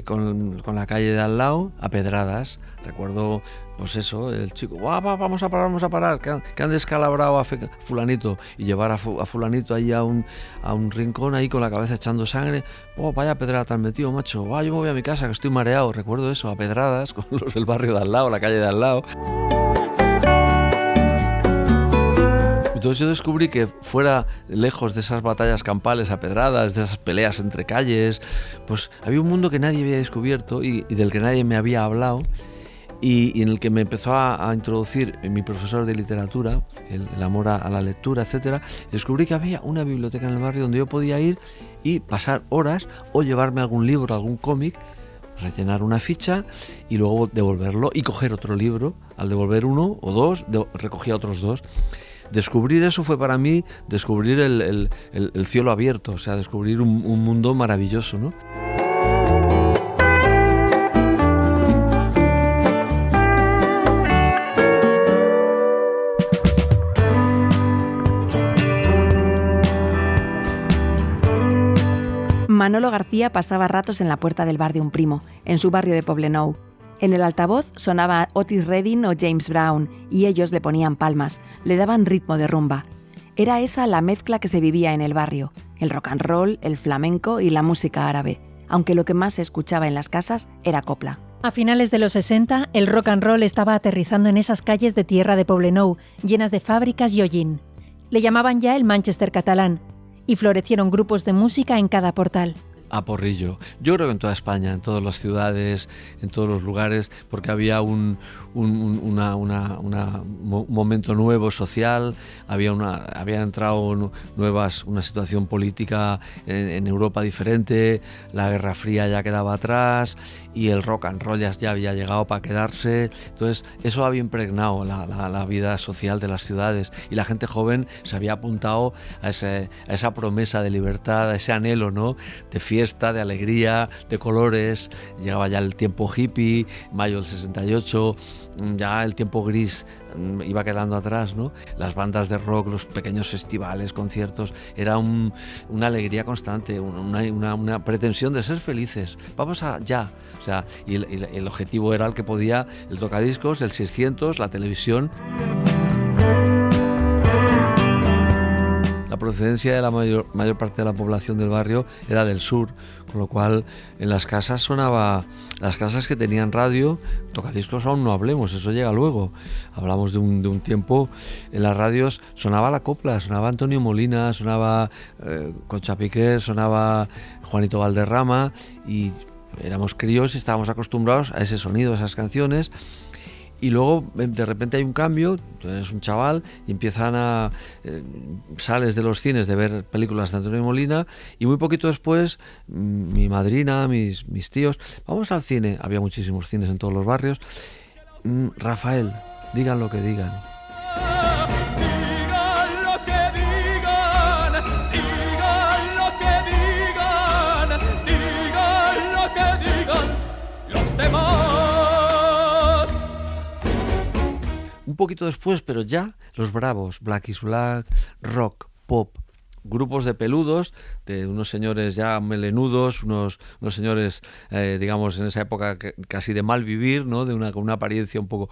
con la calle de al lado a pedradas. Recuerdo, pues eso, el chico, vamos a parar, que han descalabrado a fulanito, y llevar a fulanito ahí a un rincón ahí con la cabeza echando sangre. Vaya pedrada tan metido, macho. Yo me voy a mi casa que estoy mareado. Recuerdo eso, a pedradas con los del barrio de al lado, la calle de al lado. Entonces yo descubrí que fuera lejos de esas batallas campales a pedradas, de esas peleas entre calles, pues había un mundo que nadie había descubierto y del que nadie me había hablado, y en el que me empezó a introducir mi profesor de literatura, el amor a la lectura, etcétera. Descubrí que había una biblioteca en el barrio donde yo podía ir y pasar horas o llevarme algún libro, algún cómic, rellenar una ficha y luego devolverlo y coger otro libro. Al devolver uno o dos, recogía otros dos. Descubrir eso fue para mí descubrir el cielo abierto, o sea, descubrir un mundo maravilloso, ¿no? Manolo García pasaba ratos en la puerta del bar de un primo, en su barrio de Poblenou. En el altavoz sonaba Otis Redding o James Brown y ellos le ponían palmas, le daban ritmo de rumba. Era esa la mezcla que se vivía en el barrio, el rock and roll, el flamenco y la música árabe, aunque lo que más se escuchaba en las casas era copla. A finales de los 60, el rock and roll estaba aterrizando en esas calles de tierra de Poblenou, llenas de fábricas y hollín. Le llamaban ya el Manchester catalán, y florecieron grupos de música en cada portal. A porrillo. Yo creo que en toda España, en todas las ciudades, en todos los lugares, porque había un momento nuevo social, había entrado una situación política en Europa diferente, la Guerra Fría ya quedaba atrás y el rock and roll ya había llegado para quedarse. Entonces eso había impregnado la vida social de las ciudades y la gente joven se había apuntado a esa promesa de libertad, a ese anhelo, ¿no?, de fiesta, de alegría, de colores. Llegaba ya el tiempo hippie, mayo del 68, ya el tiempo gris iba quedando atrás, ¿no? Las bandas de rock, los pequeños festivales, conciertos, era una alegría constante, una pretensión de ser felices. Vamos allá. O sea, y el objetivo era el que podía, el tocadiscos, el 600, la televisión. La procedencia de la mayor parte de la población del barrio era del sur, con lo cual en las casas las casas que tenían radio, tocadiscos aún no hablemos, eso llega luego. Hablamos de un tiempo, en las radios sonaba la copla, sonaba Antonio Molina, sonaba Concha Piquer, sonaba Juanito Valderrama, y éramos críos y estábamos acostumbrados a ese sonido, a esas canciones. Y luego de repente hay un cambio, tú eres un chaval y sales de los cines de ver películas de Antonio Molina y muy poquito después mi madrina, mis tíos, vamos al cine, había muchísimos cines en todos los barrios, Rafael, digan lo que digan. Un poquito después, pero ya, los bravos, Black is Black, rock, pop, grupos de peludos, de unos señores ya melenudos, unos señores, digamos, en esa época casi de mal vivir, ¿no?, con una apariencia un poco...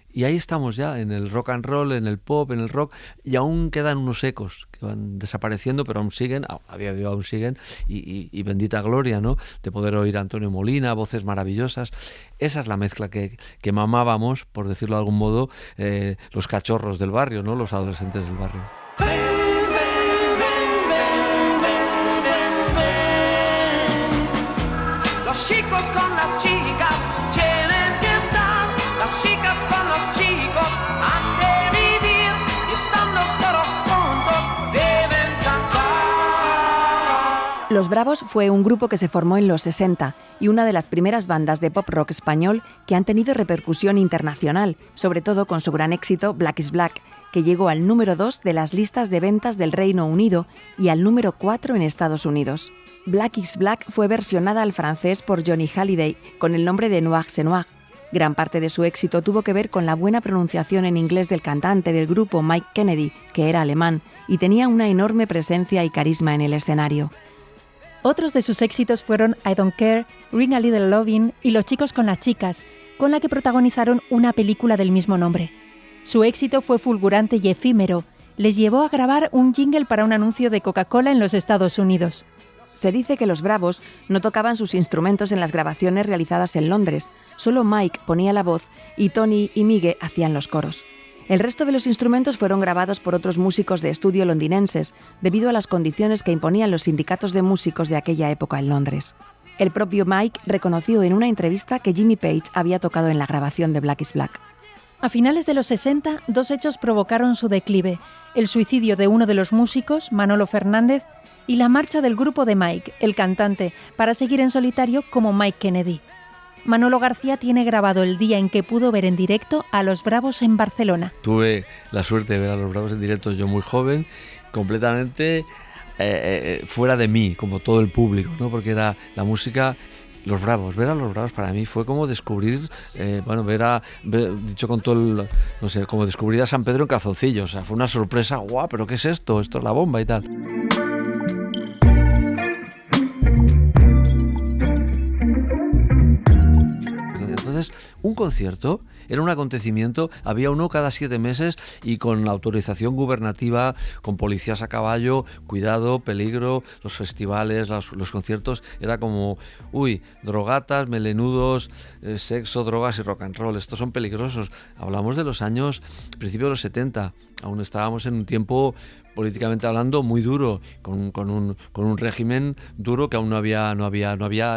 Y ahí estamos ya, en el rock and roll, en el pop, en el rock, y aún quedan unos ecos que van desapareciendo, pero aún siguen, a día de hoy aún siguen, y bendita gloria, ¿no?, de poder oír a Antonio Molina, voces maravillosas. Esa es la mezcla que mamábamos, por decirlo de algún modo, los cachorros del barrio, ¿no?, los adolescentes del barrio. Los chicos con las chicas tienen que estar, las chicas con los chicos han de vivir, y estando todos juntos deben cantar. Los Bravos fue un grupo que se formó en los 60 y una de las primeras bandas de pop rock español que han tenido repercusión internacional, sobre todo con su gran éxito Black is Black, que llegó al número 2 de las listas de ventas del Reino Unido y al número 4 en Estados Unidos. Black is Black fue versionada al francés por Johnny Hallyday con el nombre de Noir c'est Noir. Gran parte de su éxito tuvo que ver con la buena pronunciación en inglés del cantante del grupo Mike Kennedy, que era alemán, y tenía una enorme presencia y carisma en el escenario. Otros de sus éxitos fueron I Don't Care, Ring a Little Lovin' y Los chicos con las chicas, con la que protagonizaron una película del mismo nombre. Su éxito fue fulgurante y efímero. Les llevó a grabar un jingle para un anuncio de Coca-Cola en los Estados Unidos. Se dice que los Bravos no tocaban sus instrumentos en las grabaciones realizadas en Londres. Solo Mike ponía la voz y Tony y Migue hacían los coros. El resto de los instrumentos fueron grabados por otros músicos de estudio londinenses, debido a las condiciones que imponían los sindicatos de músicos de aquella época en Londres. El propio Mike reconoció en una entrevista que Jimmy Page había tocado en la grabación de Black is Black. A finales de los 60, dos hechos provocaron su declive: el suicidio de uno de los músicos, Manolo Fernández, y la marcha del grupo de Mike, el cantante, para seguir en solitario como Mike Kennedy. Manolo García tiene grabado el día en que pudo ver en directo a Los Bravos en Barcelona. Tuve la suerte de ver a Los Bravos en directo yo muy joven, completamente fuera de mí, como todo el público, ¿no? Porque era la música... Los Bravos, ver a Los Bravos para mí fue como descubrir, dicho con todo el, no sé, como descubrir a San Pedro en calzoncillos. O sea, fue una sorpresa, guau, ¿pero qué es esto? Esto es la bomba y tal. Entonces, un concierto era un acontecimiento, había uno cada 7 meses y con autorización gubernativa, con policías a caballo, cuidado, peligro, los festivales, los conciertos, era como, drogatas, melenudos, sexo, drogas y rock and roll, estos son peligrosos. Hablamos de los años, principios de los 70, aún estábamos en un tiempo políticamente hablando muy duro, con un régimen duro que aún no había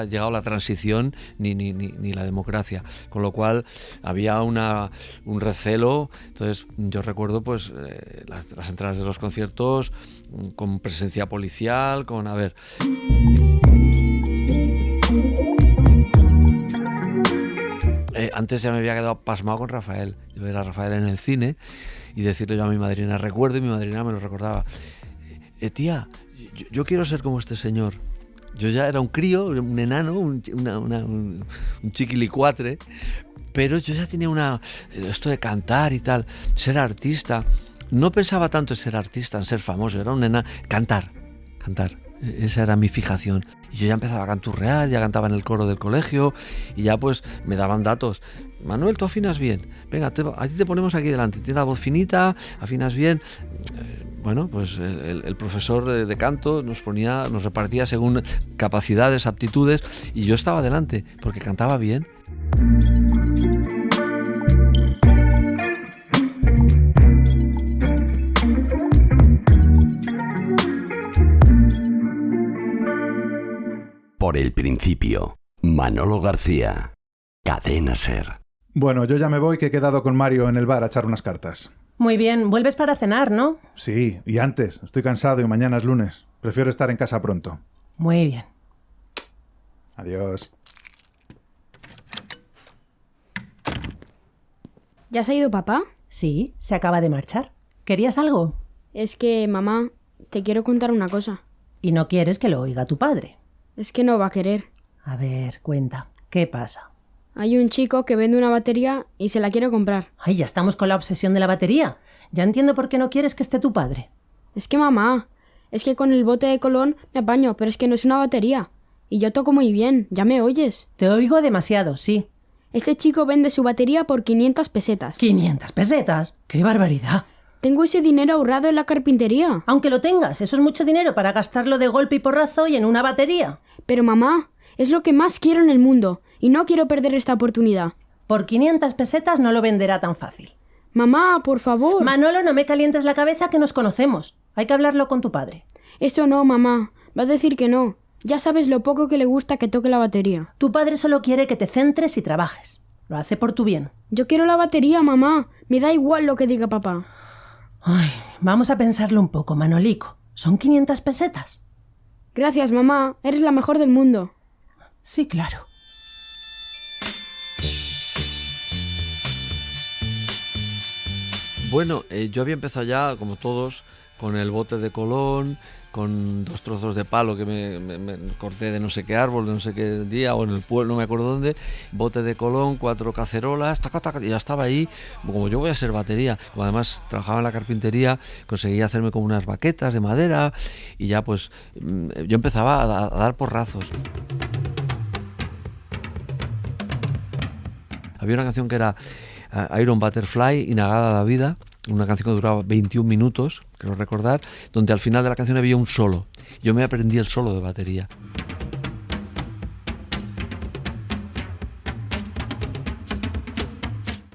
llegado la transición ni la democracia, con lo cual había un recelo. Entonces yo recuerdo pues las entradas de los conciertos con presencia policial, antes ya me había quedado pasmado con Rafael, de ver a Rafael en el cine y decirle yo a mi madrina, recuerdo, y mi madrina me lo recordaba, tía, yo quiero ser como este señor. Yo ya era un crío, un enano, un chiquilicuatre, pero yo ya tenía esto de cantar y tal, ser artista. No pensaba tanto en ser artista, en ser famoso, era un enano, cantar. Esa era mi fijación. Y yo ya empezaba a canturrear, ya cantaba en el coro del colegio y ya pues me daban datos. Manuel, tú afinas bien. Venga, a ti te ponemos aquí delante. Tienes la voz finita, afinas bien. Bueno, pues el profesor de canto nos repartía según capacidades, aptitudes, y yo estaba delante porque cantaba bien. Por el principio, Manolo García, Cadena SER. Bueno, yo ya me voy, que he quedado con Mario en el bar a echar unas cartas. Muy bien, vuelves para cenar, ¿no? Sí, y antes. Estoy cansado y mañana es lunes. Prefiero estar en casa pronto. Muy bien. Adiós. ¿Ya se ha ido papá? Sí, se acaba de marchar. ¿Querías algo? Es que, mamá, te quiero contar una cosa. ¿Y no quieres que lo oiga tu padre? Es que no va a querer. A ver, cuenta. ¿Qué pasa? Hay un chico que vende una batería y se la quiere comprar. Ay, ya estamos con la obsesión de la batería. Ya entiendo por qué no quieres que esté tu padre. Es que, mamá, es que con el bote de Colón me apaño, pero es que no es una batería. Y yo toco muy bien, ¿ya me oyes? Te oigo demasiado, sí. Este chico vende su batería por 500 pesetas. ¿500 pesetas? ¡Qué barbaridad! Tengo ese dinero ahorrado en la carpintería. Aunque lo tengas, eso es mucho dinero para gastarlo de golpe y porrazo y en una batería. Pero, mamá, es lo que más quiero en el mundo y no quiero perder esta oportunidad. Por 500 pesetas no lo venderá tan fácil. Mamá, por favor. Manolo, no me calientes la cabeza, que nos conocemos. Hay que hablarlo con tu padre. Eso no, mamá. Va a decir que no. Ya sabes lo poco que le gusta que toque la batería. Tu padre solo quiere que te centres y trabajes. Lo hace por tu bien. Yo quiero la batería, mamá. Me da igual lo que diga papá. Ay, vamos a pensarlo un poco, Manolico. ¿Son 500 pesetas? Gracias, mamá. Eres la mejor del mundo. Sí, claro. Bueno, yo había empezado ya, como todos, con el bote de Colón, con 2 trozos de palo que me corté de no sé qué árbol, de no sé qué día, o en el pueblo, no me acuerdo dónde, bote de Colón, 4 cacerolas, taca, taca, y ya estaba ahí, como yo voy a ser batería, como además trabajaba en la carpintería, conseguí hacerme como unas baquetas de madera, y ya pues yo empezaba a dar porrazos. Había una canción que era Iron Butterfly, Inagada la vida, una canción que duraba 21 minutos, creo recordar, donde al final de la canción había un solo. Yo me aprendí el solo de batería.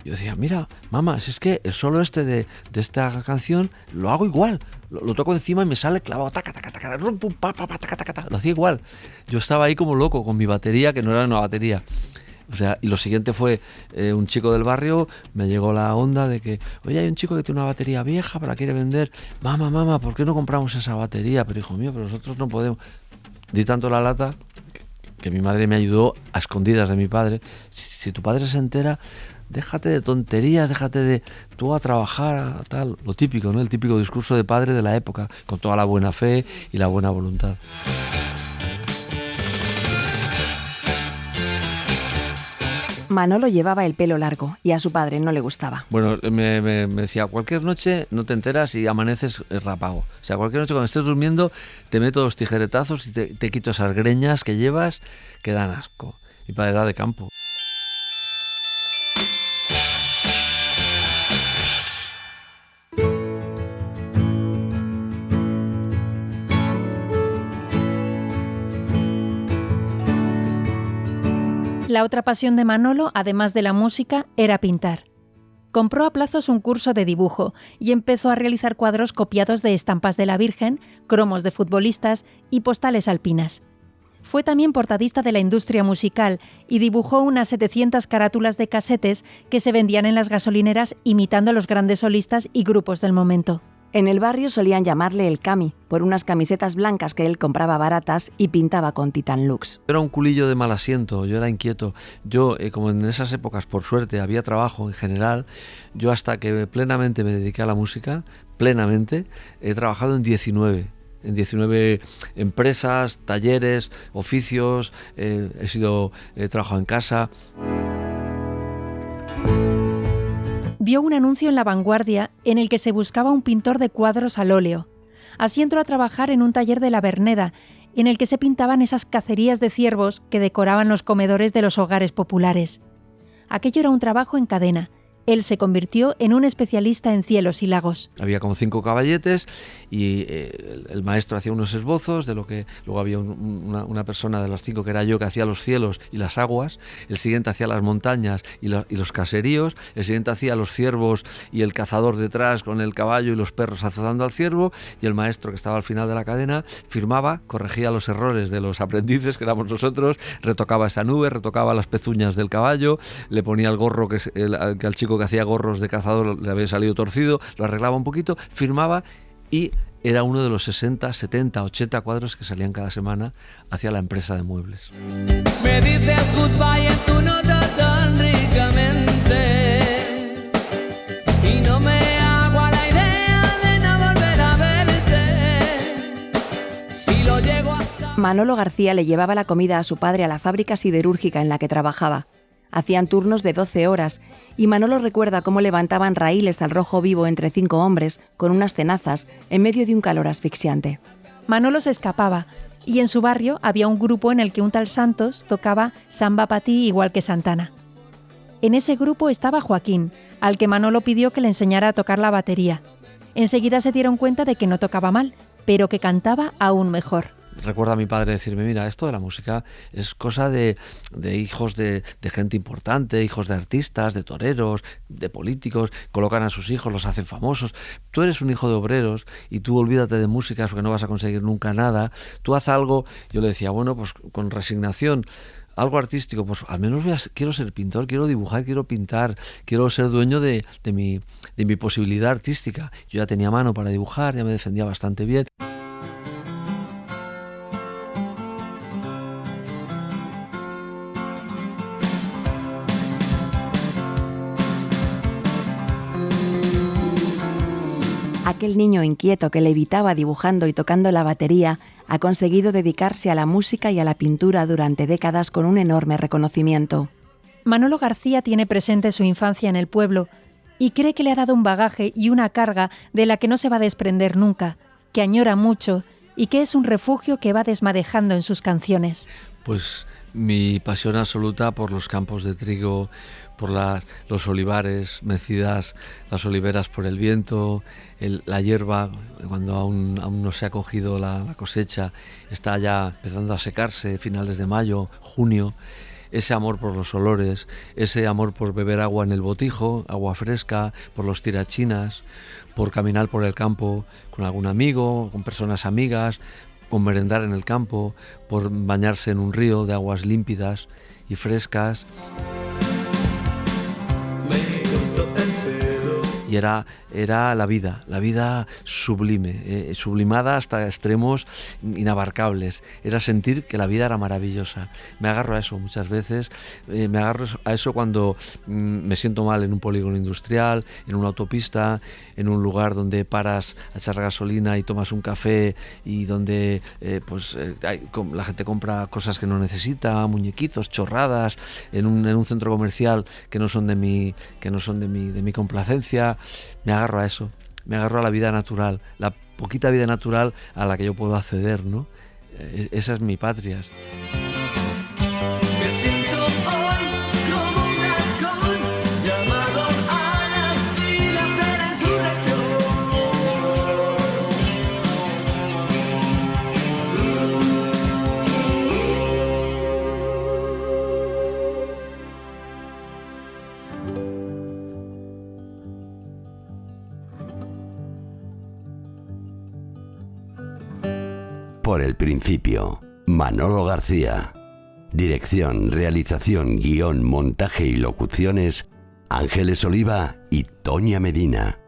Yo decía, mira, mamá, si es que el solo este de esta canción lo hago igual. Lo toco encima y me sale clavado, taca, taca, taca, rum, pum, pa, pa, pa, taca, taca, taca. Lo hacía igual. Yo estaba ahí como loco con mi batería, que no era una batería. O sea, y lo siguiente fue un chico del barrio, me llegó la onda de que, oye, hay un chico que tiene una batería vieja, pero la quiere vender. Mamá, ¿por qué no compramos esa batería? Pero hijo mío, pero nosotros no podemos. Di tanto la lata que mi madre me ayudó a escondidas de mi padre. Si tu padre se entera, déjate de tonterías, déjate de tú a trabajar, tal. Lo típico, ¿no? El típico discurso de padre de la época, con toda la buena fe y la buena voluntad. Manolo llevaba el pelo largo y a su padre no le gustaba. Bueno, me decía, cualquier noche no te enteras y amaneces rapado. O sea, cualquier noche cuando estés durmiendo te meto 2 tijeretazos y te quito esas greñas que llevas que dan asco. Mi padre era de campo. La otra pasión de Manolo, además de la música, era pintar. Compró a plazos un curso de dibujo y empezó a realizar cuadros copiados de estampas de la Virgen, cromos de futbolistas y postales alpinas. Fue también portadista de la industria musical y dibujó unas 700 carátulas de casetes que se vendían en las gasolineras imitando a los grandes solistas y grupos del momento. En el barrio solían llamarle el Cami, por unas camisetas blancas que él compraba baratas y pintaba con Titan Lux. Yo era un culillo de mal asiento, yo era inquieto. Yo, como en esas épocas, por suerte, había trabajo en general, yo hasta que plenamente me dediqué a la música, plenamente, he trabajado en 19 empresas, talleres, oficios, he trabajado en casa. Vio un anuncio en La Vanguardia en el que se buscaba un pintor de cuadros al óleo. Así entró a trabajar en un taller de La Verneda, en el que se pintaban esas cacerías de ciervos que decoraban los comedores de los hogares populares. Aquello era un trabajo en cadena. Él se convirtió en un especialista en cielos y lagos. Había como 5 caballetes y el maestro hacía unos esbozos de lo que luego había una persona de las 5 que era yo que hacía los cielos y las aguas, el siguiente hacía las montañas y los caseríos, el siguiente hacía los ciervos y el cazador detrás con el caballo y los perros azotando al ciervo, y el maestro que estaba al final de la cadena firmaba, corregía los errores de los aprendices que éramos nosotros, retocaba esa nube, retocaba las pezuñas del caballo, le ponía el gorro que al chico que hacía gorros de cazador le había salido torcido, lo arreglaba un poquito, firmaba y era uno de los 60, 70, 80 cuadros que salían cada semana hacia la empresa de muebles. Me dices goodbye en tu nota tan ricamente y no me hago a la idea de no volver a verte. Si lo llego a saber... Manolo García le llevaba la comida a su padre a la fábrica siderúrgica en la que trabajaba. Hacían turnos de 12 horas y Manolo recuerda cómo levantaban raíles al rojo vivo entre 5 hombres con unas tenazas en medio de un calor asfixiante. Manolo se escapaba y en su barrio había un grupo en el que un tal Santos tocaba Samba pa' ti igual que Santana. En ese grupo estaba Joaquín, al que Manolo pidió que le enseñara a tocar la batería. Enseguida se dieron cuenta de que no tocaba mal, pero que cantaba aún mejor. Recuerdo a mi padre decirme, mira, esto de la música es cosa de hijos de gente importante, hijos de artistas, de toreros, de políticos, colocan a sus hijos, los hacen famosos. Tú eres un hijo de obreros y tú olvídate de música porque no vas a conseguir nunca nada. Tú haz algo. Yo le decía, bueno, pues con resignación, algo artístico, pues al menos quiero ser pintor, quiero dibujar, quiero pintar, quiero ser dueño de mi posibilidad artística. Yo ya tenía mano para dibujar, ya me defendía bastante bien. Aquel niño inquieto que levitaba dibujando y tocando la batería ha conseguido dedicarse a la música y a la pintura durante décadas con un enorme reconocimiento. Manolo García tiene presente su infancia en el pueblo y cree que le ha dado un bagaje y una carga de la que no se va a desprender nunca, que añora mucho y que es un refugio que va desmadejando en sus canciones. Pues mi pasión absoluta por los campos de trigo, por los olivares mecidas, las oliveras por el viento, la hierba, cuando aún no se ha cogido la cosecha, está ya empezando a secarse, finales de mayo, junio. Ese amor por los olores, ese amor por beber agua en el botijo, agua fresca, por los tirachinas, por caminar por el campo con algún amigo, con personas amigas, con merendar en el campo, por bañarse en un río de aguas límpidas y frescas. Y era la vida sublime, sublimada hasta extremos inabarcables. Era sentir que la vida era maravillosa. Me agarro a eso muchas veces, me agarro a eso cuando me siento mal en un polígono industrial, en una autopista, en un lugar donde paras a echar gasolina y tomas un café y donde la gente compra cosas que no necesita, muñequitos, chorradas, en un centro comercial que no son de mi complacencia. Me agarro a eso, me agarro a la vida natural, la poquita vida natural a la que yo puedo acceder, ¿no? Esa es mi patria. Me siento hoy como un halcón llamado a las filas de la insurrección. Por el principio, Manolo García. Dirección, realización, guión, montaje y locuciones, Ángeles Oliva y Toña Medina.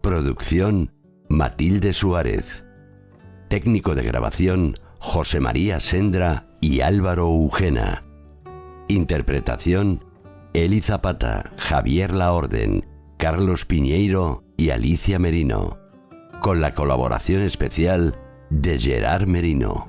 Producción, Matilde Suárez. Técnico de grabación, José María Sendra y Álvaro Eugena. Interpretación, Eli Zapata, Javier Laorden, Carlos Piñeiro y Alicia Merino. Con la colaboración especial de Gerard Merino.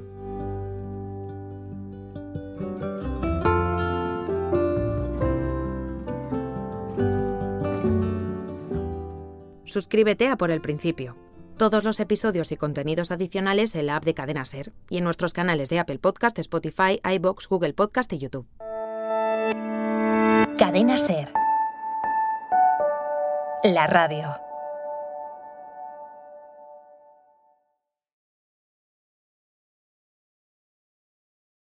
Suscríbete a Por el Principio. Todos los episodios y contenidos adicionales en la app de Cadena SER y en nuestros canales de Apple Podcast, Spotify, iVoox, Google Podcast y YouTube. Cadena SER. La radio.